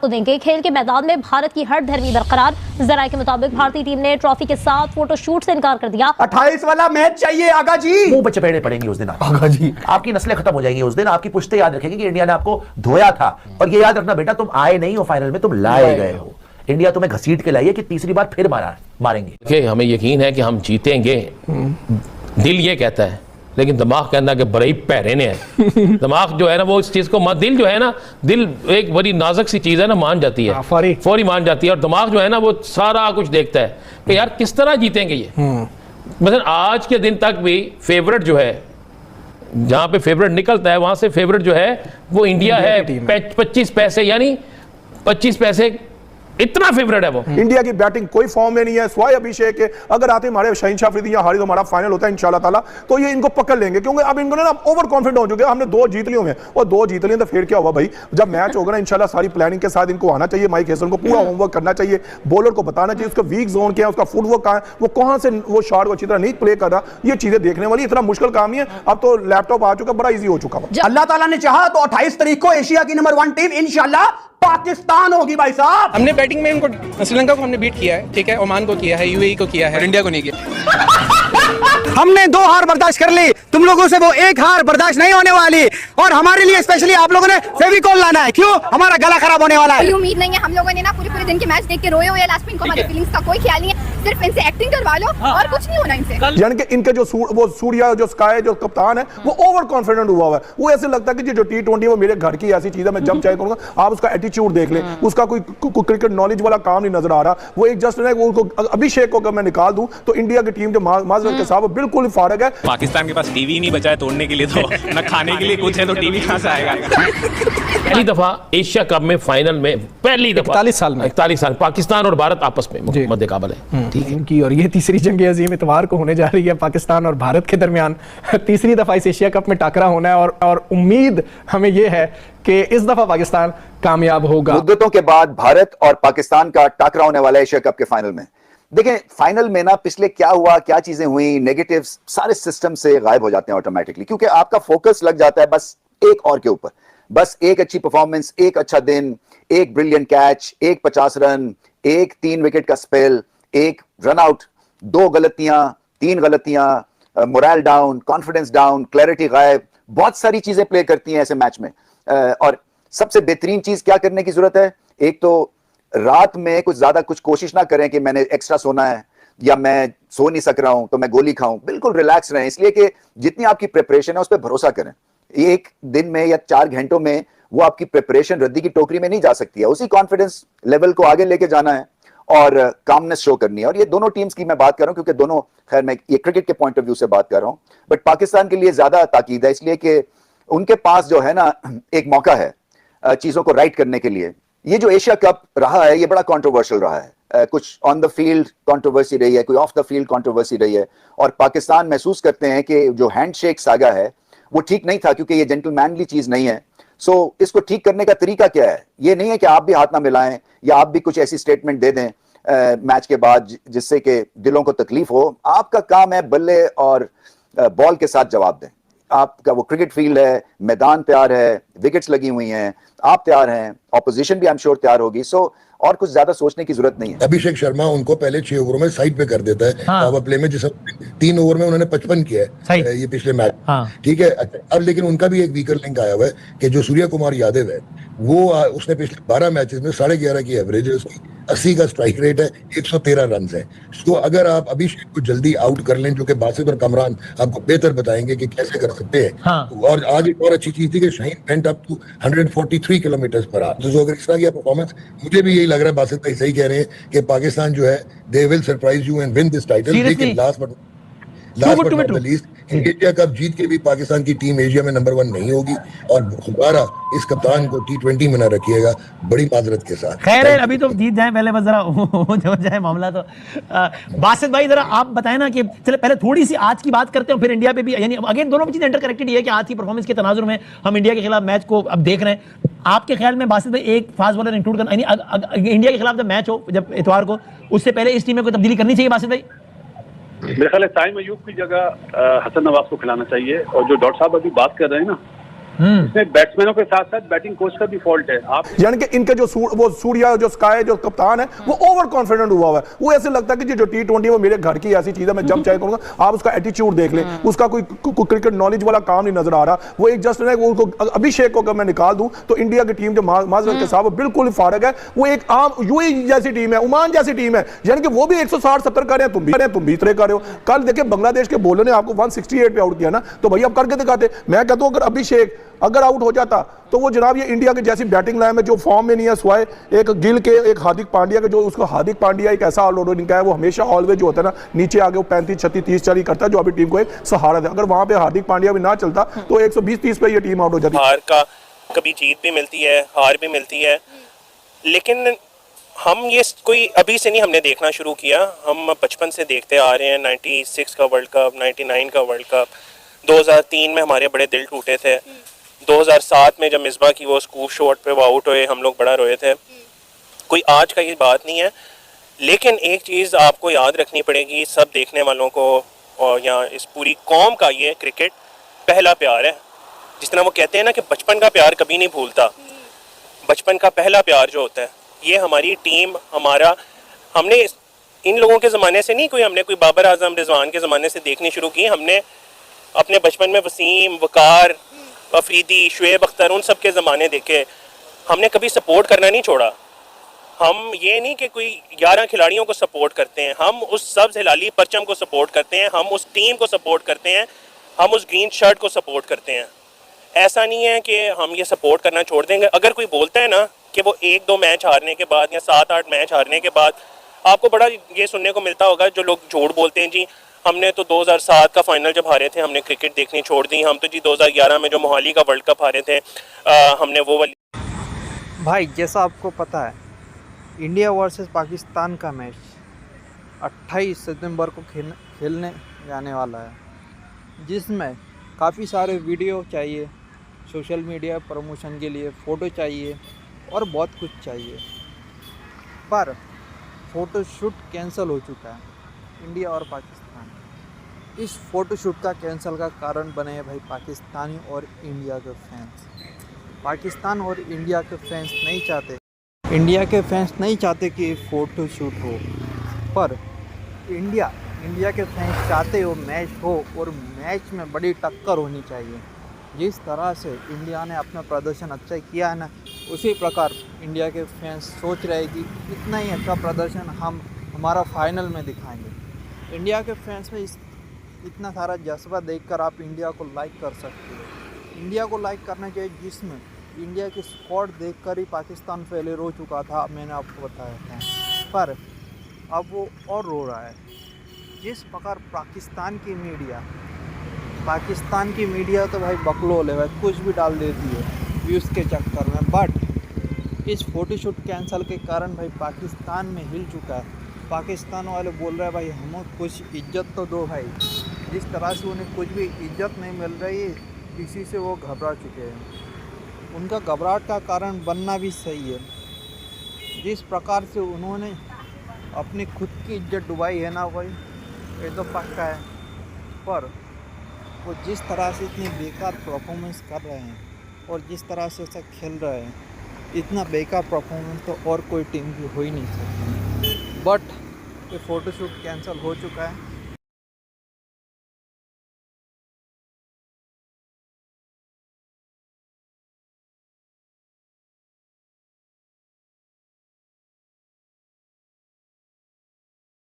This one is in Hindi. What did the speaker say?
को देंगे। खेल के मैदान में भारत की हर धर्मी बरकरार। जराये के मुताबिक भारतीय टीम ने ट्रॉफी के साथ फोटोशूट से इनकार कर दिया। 28 वाला मैच चाहिए आगा जी। मुंह पे चपेड़े पड़ेंगी उस दिन आगा जी, आपकी नस्लें खत्म हो जाएंगी उस दिन। आपकी पुश्ते याद रखेंगे कि इंडिया ने आपको धोया था। और ये याद रखना बेटा, तुम आए नहीं हो फाइनल में, तुम लाए गए हो। इंडिया तुम्हें घसीट के लाई है कि तीसरी बार फिर मारेंगे। हमें यकीन है कि हम जीतेंगे, दिल ये कहता है, लेकिन दिमाग कहना कि बड़े पैरे ने है। दिमाग जो है ना वो इस चीज को, दिल जो है ना, दिल एक बड़ी नाजुक सी चीज है ना, मान जाती है, फौरी मान जाती है। और दिमाग जो है ना वो सारा कुछ देखता है कि यार किस तरह जीतेंगे ये। मतलब आज के दिन तक भी फेवरेट जो है, जहां पे फेवरेट निकलता है वहां से फेवरेट जो है वो इंडिया है। 25 पैसे, यानी 25 पैसे इतना फेवरेट है वो। इंडिया की बैटिंग कोई फॉर्म में नहीं है, स्वाय अभिषेक है। अगर आते हमारे शहीनशाह अफरीदी या हारी तो हमारा फाइनल होता है इंशाल्लाह ताला, तो ये इनको पकड़ लेंगे, क्योंकि अब इनको ना ओवर कॉन्फिडेंट हो चुके हैं। हमने 2 जीत लिए हैं और 2 जीत लिए तो फिर क्या हुआ भाई। जब मैच होगा ना इंशाल्लाह सारी प्लानिंग के साथ इनको आना चाहिए। माइक हेसन को पूरा होमवर्क करना चाहिए, बॉलर को बताना चाहिए उसका वीक जोन क्या है, उसका फुटवर्क कहां है, वो कहां से वो शॉट को अच्छी तरह नहीं प्ले कर रहा। ये चीजें देखने वाली, इतना मुश्किल काम नहीं है। अब तो लैपटॉप आ चुका, बड़ा ईजी हो चुका है। अल्लाह ताला ने चाहा तो 28 तारीख को एशिया की नंबर 1 टीम इंशाल्लाह पाकिस्तान होगी भाई साहब। हमने बैटिंग में इनको श्रीलंका को हमने बीट किया है, ठीक है, ओमान को किया है, यूएई को किया है, इंडिया को नहीं किया। हमने 2 हार बर्दाश्त कर ली, तुम लोगों से वो 1 हार बर्दाश्त नहीं होने वाली। और हमारे लिए स्पेशली आप लोगों ने फेविकॉल लाना है, क्यों? हमारा गला खराब होने वाला है। कोई उम्मीद नहीं है, हम लोगों ने ना पूरे दिन के मैच देख के रोए हुए लास्ट में। इनको हमारी फीलिंग्स का कोई ख्याल नहीं है, सिर्फ इनसे एक्टिंग करवा लो और कुछ नहीं होना इनसे। यानी कि इनके जो वो सूर्या जो स्काई जो कप्तान है वो ओवर कॉन्फिडेंट हुआ है। वो ऐसे लगता है कि जो T20 वो मेरे घर की ऐसी चीज है, मैं जब चाहे करूंगा। आप उसका एटीट्यूड देख लें, उसका कोई क्रिकेट नॉलेज वाला काम नहीं नजर आ रहा। वो एक जस्ट अभिषेक को अगर मैं निकाल दूं तो इंडिया की टीम जो माजरत के साथ बिल्कुल फारग है। पाकिस्तान के पास टीवी नहीं बचा है तोड़ने के लिए, तो न खाने के लिए कुछ है तो टीवी कहां से आएगा। पहली दफा एशिया कप में फाइनल में, पहली दफा 41 साल पाकिस्तान और भारत आपस में मुकाबला है, ठीक है। और ये तीसरी जंग अजीम इतवार को होने जा रही है पाकिस्तान और भारत के दरमियान। तीसरी दफा इस एशिया कप में टाकरा होना है और उम्मीद हमें ये है कि इस दफा पाकिस्तान कामयाब होगा। मुद्दतों के बाद भारत और पाकिस्तान का टाकरा होने वाला है एशिया कप के फाइनल में। देखें फाइनल में ना पिछले क्या हुआ, क्या चीजें हुई, नेगेटिव्स सारे सिस्टम से गायब हो जाते हैं ऑटोमेटिकली, क्योंकि आपका फोकस लग जाता है बस एक और के ऊपर। बस एक अच्छी परफॉर्मेंस, एक अच्छा दिन, एक ब्रिलियंट कैच, एक 50 रन, एक 3 विकेट का स्पेल, एक रन आउट, 2 गलतियां, 3 गलतियां, moral down, confidence down, clarity गायब। बहुत सारी चीजें प्ले करती हैं ऐसे मैच में। और सबसे बेहतरीन चीज क्या करने की जरूरत है, एक तो रात में कुछ ज्यादा कुछ कोशिश ना करें कि मैंने एक्स्ट्रा सोना है या मैं सो नहीं सक रहा हूं तो मैं गोली खाऊं। बिल्कुल रिलैक्स रहें, इसलिए कि जितनी आपकी प्रिपरेशन है उस पर भरोसा करें। एक दिन में या 4 घंटों में वो आपकी प्रिपरेशन रद्दी की टोकरी में नहीं जा सकती है। उसी कॉन्फिडेंस लेवल को आगे लेके जाना है और कामनेस शो करनी है। और ये दोनों टीम्स की मैं बात कर रहा हूं, क्योंकि दोनों, खैर मैं ये क्रिकेट के पॉइंट ऑफ व्यू से बात कर रहा हूं, बट पाकिस्तान के लिए ज्यादा ताकीद है, इसलिए कि उनके पास जो है ना एक मौका है चीजों को राइट करने के लिए। ये जो एशिया कप रहा है ये बड़ा कंट्रोवर्शियल रहा है। कुछ ऑन द फील्ड कंट्रोवर्सी रही है, कोई ऑफ द फील्ड कंट्रोवर्सी रही है। और पाकिस्तान महसूस करते हैं कि जो हैंडशेक सागा है वो ठीक नहीं था, क्योंकि ये जेंटलमैनली चीज नहीं है। सो इसको ठीक करने का तरीका क्या है? ये नहीं है कि आप भी हाथ ना मिलाएं या आप भी कुछ ऐसी स्टेटमेंट दे दें मैच के बाद जिससे कि दिलों को तकलीफ हो। आपका काम है बल्ले और बॉल के साथ जवाब दें। आपका वो क्रिकेट फील्ड है, मैदान तैयार है, विकेट्स लगी हुई हैं, आप तैयार हैं, ऑपोजिशन भी आई एम श्योर तैयार होगी। सो और कुछ ज्यादा सोचने की जरूरत नहीं है। अभिषेक शर्मा उनको पहले 6 ओवरों में साइड पे कर देता है। पावर प्ले में जिस 3 ओवर में उन्होंने 55 किया है ये पिछले मैच, ठीक है। अब लेकिन उनका भी एक वीकर लिंक आया हुआ है कि जो सूर्य कुमार यादव है वो उसने पिछले 12 मैचेस में 11.5 की एवरेज है उसकी, 80 का स्ट्राइक रेट है, 113 रन है। तो अगर आप अभिषेक को जल्दी आउट कर लें, जो कि बासित और कमरान आपको बेहतर बताएंगे कि कैसे कर सकते हैं। और आज एक और अच्छी चीज थी कि Shaheen went up to 143 kilometre per hour. तो अगर इस तरह की परफॉर्मेंस, मुझे भी यही लग रहा है बासित भाई सही कह रहे हैं कि पाकिस्तान जो है they will surprise you and win this title. लेकिन last but not the least, Asia cup जीत के भी पाकिस्तान की टीम एशिया में नंबर 1 नहीं होगी। और दोबारा इस कप्तान को T20 में न रखिएगा, बड़ी माजरत के साथ। खैर है, अभी तो जीत जाए, पहले बस जरा हो जाए मामला। तो बासित भाई जरा आप बताएं ना कि चले पहले थोड़ी सी आज की बात करते हैं, फिर इंडिया पे भी, यानी अगेन दोनों चीजें इंटरकनेक्टेड है कि आज की परफॉर्मेंस के तनाजुर में हम इंडिया के खिलाफ मैच को अब देख रहे हैं। आपके ख्याल में बासित भाई एक फास्ट बॉलर इंक्लूड करना, यानी इंडिया के खिलाफ जब मैच हो जब इतवार को, उससे पहले इस टीम में कोई तब्दीली करनी चाहिए बासित भाई? मेरे ख्याल है ताइम अयूब की जगह हसन नवाज को खिलाना चाहिए। और जो डॉक्टर साहब अभी बात कर रहे हैं ना इसमें बैट्समैनों के साथ साथ बैटिंग कोच का भी फॉल्ट है। आप यानी कि इनके जो वो सूर्या जो स्काई जो कप्तान है वो ओवर कॉन्फिडेंट हुआ हुआ है। वो ऐसे लगता है कि जो T20 वो मेरे घर की ऐसी चीज है, मैं जब चाहे करूंगा। आप उसका एटीट्यूड देख लें, उसका कोई क्रिकेट नॉलेज वाला काम नहीं नजर आ रहा। वो एक जस्ट वो अभिषेक को अगर मैं निकाल दूं तो इंडिया की टीम जो माजरत के साथ वो बिल्कुल फारग है। वो एक आम यूएई जैसी टीम है, ओमान जैसी टीम है, यानी कि वो भी 160-70 कर रहे हैं, तुम भी इतने कर रहे हो। कल देखिए बांग्लादेश के बॉलर ने आपको 168 पे आउट किया ना, तो भैया अब करके दिखाते। मैं कहता हूं अगर अभिषेक अगर आउट हो जाता तो वो जनाब ये इंडिया के जैसी बैटिंग लाइन में जो फॉर्म में नहीं है, स्वाय एक गिल के एक हार्दिक पांड्या के, जो उसको हार्दिक पांड्या एक ऐसा ऑलराउंडर का है, वो हमेशा ऑलवेज जो होता है ना नीचे आगे वो 35, 36, 30, 40 करता है, जो अभी टीम को एक सहारा दे। अगर वहां पे हार्दिक पांड्या भी ना चलता तो 120-30 पे ये टीम आउट हो जाती। हार का कभी जीत भी मिलती है, हार भी मिलती है, लेकिन हम ये कोई अभी से नहीं हमने देखना शुरू किया। हम बचपन से देखते आ रहे हैं। 96 का वर्ल्ड कप, 99 का वर्ल्ड कप, 2003 में हमारे बड़े दिल टूटे थे। 2007 में जब मिसबा की वो स्कूप शॉट पे वो आउट हुए, हम लोग बड़ा रोए थे। कोई आज का ये बात नहीं है, लेकिन एक चीज़ आपको याद रखनी पड़ेगी सब देखने वालों को, और यहाँ इस पूरी कौम का ये क्रिकेट पहला प्यार है। जिस तरह वो कहते हैं ना कि बचपन का प्यार कभी नहीं भूलता, बचपन का पहला प्यार जो होता है ये हमारी टीम, हमारा, हमने इन लोगों के ज़माने से नहीं, हमने कोई बाबर आजम रिजवान के ज़माने से देखनी शुरू की। हमने अपने बचपन में वसीम, वकार, अफरीदी, शुएब अख्तर, उन सब के ज़माने देखे। हमने कभी सपोर्ट करना नहीं छोड़ा। हम ये नहीं कि कोई 11 खिलाड़ियों को सपोर्ट करते हैं, हम उस सब्ज़ हिलाली परचम को सपोर्ट करते हैं, हम उस टीम को सपोर्ट करते हैं, हम उस ग्रीन शर्ट को सपोर्ट करते हैं। ऐसा नहीं है कि हम ये सपोर्ट करना छोड़ देंगे। अगर कोई बोलता है ना कि वो 1-2 मैच हारने के बाद या 7-8 मैच हारने के बाद, आपको बड़ा ये सुनने को मिलता होगा जो लोग झूठ बोलते हैं, जी हमने तो 2007 का फाइनल जब हारे थे हमने क्रिकेट देखनी छोड़ दी, हम तो जी 2011 में जो मोहाली का वर्ल्ड कप हारे थे हमने वो वाली। भाई जैसा आपको पता है इंडिया वर्सेस पाकिस्तान का मैच 28 सितंबर को खेलने जाने वाला है, जिसमें काफ़ी सारे वीडियो चाहिए, सोशल मीडिया प्रमोशन के लिए फ़ोटो चाहिए और बहुत कुछ चाहिए। पर फ़ोटोशूट कैंसिल हो चुका है इंडिया और पाकिस्तान। इस फ़ोटोशूट का कैंसिल का कारण बने हैं भाई पाकिस्तानी और इंडिया के फैंस। पाकिस्तान और इंडिया के फैंस नहीं चाहते, इंडिया के फैंस नहीं चाहते कि फ़ोटोशूट हो, पर इंडिया के फैंस चाहते हो मैच हो और मैच में बड़ी टक्कर होनी चाहिए। जिस तरह से इंडिया ने अपना प्रदर्शन अच्छा किया है ना, उसी प्रकार इंडिया के फैंस सोच रहे हैं कि इतना ही अच्छा प्रदर्शन हम हमारा फाइनल में दिखाएंगे। इंडिया के फैंस में इतना सारा जज्बा देखकर आप इंडिया को लाइक कर सकते हो। इंडिया को लाइक करना चाहिए, जिसमें इंडिया की स्क्वाड देखकर ही पाकिस्तान पहले रो चुका था, मैंने आपको बताया था, पर अब वो और रो रहा है। जिस प्रकार पाकिस्तान की मीडिया तो भाई बकलोल है भाई, कुछ भी डाल देती है व्यूज़ के चक्कर में। बट इस फ़ोटोशूट कैंसिल के कारण भाई पाकिस्तान में हिल चुका है। पाकिस्तान वाले बोल रहे हैं भाई हमें कुछ इज्जत तो दो भाई। जिस तरह से उन्हें कुछ भी इज्जत नहीं मिल रही है, इसी से वो घबरा चुके हैं। उनका घबराहट का कारण बनना भी सही है। जिस प्रकार से उन्होंने अपनी खुद की इज्जत डुबाई है ना भाई, ये तो पक्का है। पर वो जिस तरह से इतनी बेकार परफॉर्मेंस कर रहे हैं और जिस तरह से ऐसा खेल रहे हैं, इतना बेकार परफॉर्मेंस तो और कोई टीम की हो ही नहीं सकती। बट ये फ़ोटोशूट कैंसिल हो चुका है।